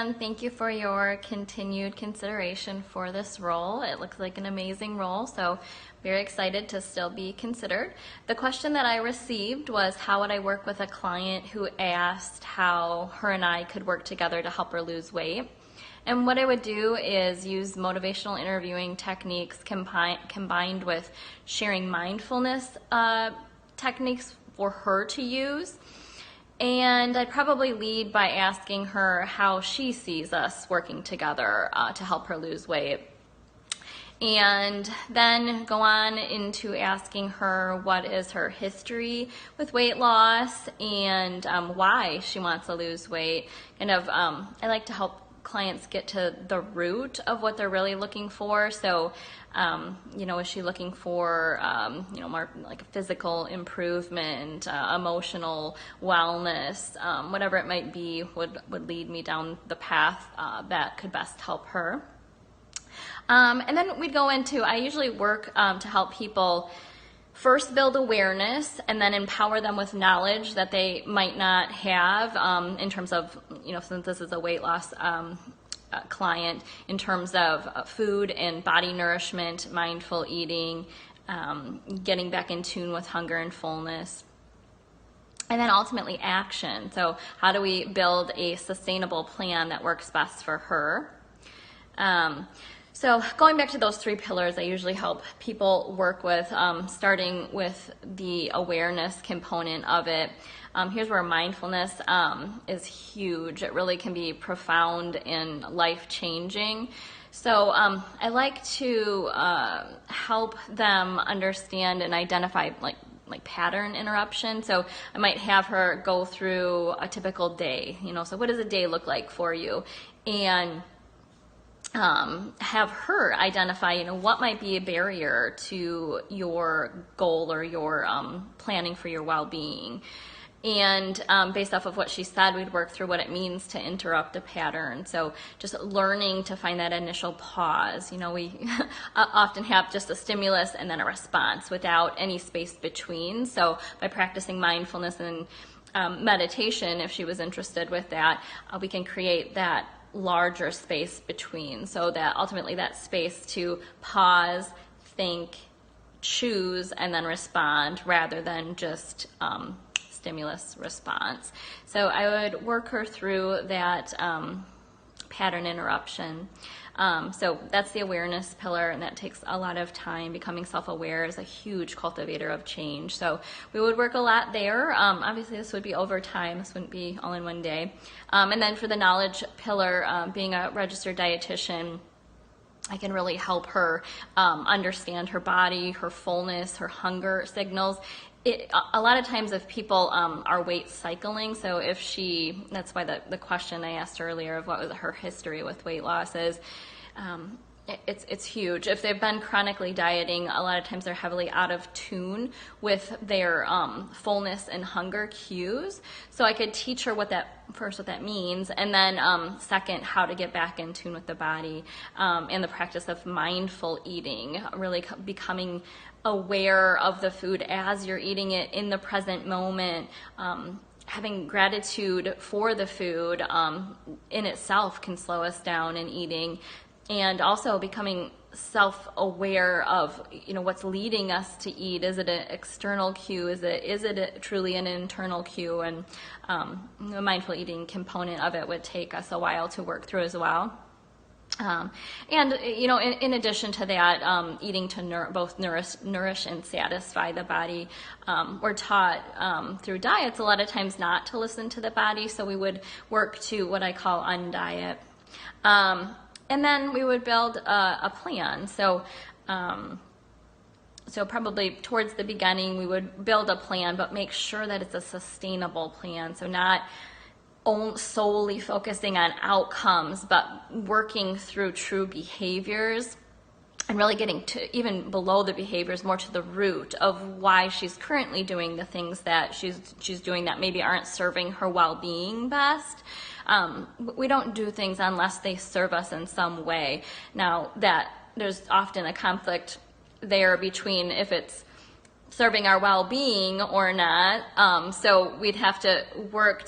and thank you for your continued consideration for this role. It looks like an amazing role, so very excited to still be considered. The question that I received was, how would I work with a client who asked how her and I could work together to help her lose weight? And what I would do is use motivational interviewing techniques combined with sharing mindfulness techniques for her to use. And I'd probably lead by asking her how she sees us working together to help her lose weight. And then go on into asking her what is her history with weight loss and why she wants to lose weight. I like to help clients get to the root of what they're really looking for. So, is she looking for, more like a physical improvement, emotional wellness, whatever it might be would lead me down the path that could best help her. And then we'd go into, I usually work to help people first build awareness and then empower them with knowledge that they might not have in terms of, since this is a weight loss client, in terms of food and body nourishment, mindful eating, getting back in tune with hunger and fullness. And then ultimately action. So how do we build a sustainable plan that works best for her? So going back to those three pillars, I usually help people work with, starting with the awareness component of it. Here's where mindfulness is huge. It really can be profound and life-changing. So I like to help them understand and identify like pattern interruption. So I might have her go through a typical day, so what does a day look like for you? And have her identify, what might be a barrier to your goal or your planning for your well-being. And based off of what she said, we'd work through what it means to interrupt a pattern. So just learning to find that initial pause. We often have just a stimulus and then a response without any space between. So by practicing mindfulness and meditation, if she was interested with that, we can create that larger space between, so that ultimately that space to pause, think, choose, and then respond rather than just stimulus response. So I would work her through that pattern interruption. So that's the awareness pillar, and that takes a lot of time. Becoming self-aware is a huge cultivator of change. So we would work a lot there. Obviously, this would be over time. This wouldn't be all in one day. And then for the knowledge pillar, being a registered dietitian, I can really help her understand her body, her fullness, her hunger signals. A lot of times if people are weight cycling, so if that's why the question I asked earlier of what was her history with weight loss is, it's huge. If they've been chronically dieting, a lot of times they're heavily out of tune with their fullness and hunger cues. So I could teach her what that means, and then second, how to get back in tune with the body, and the practice of mindful eating, really becoming aware of the food as you're eating it in the present moment. Having gratitude for the food in itself can slow us down in eating, and also becoming self-aware of what's leading us to eat. Is it an external cue? Is it truly an internal cue? And the mindful eating component of it would take us a while to work through as well. In addition to that, eating to both nourish and satisfy the body. We're taught through diets a lot of times not to listen to the body, so we would work to what I call undiet. And then we would build a plan. So probably towards the beginning, we would build a plan, but make sure that it's a sustainable plan. So not solely focusing on outcomes, but working through true behaviors and really getting to even below the behaviors, more to the root of why she's currently doing the things that she's doing that maybe aren't serving her well-being best. We don't do things unless they serve us in some way. Now, that there's often a conflict there between if it's serving our well-being or not. So we'd have to work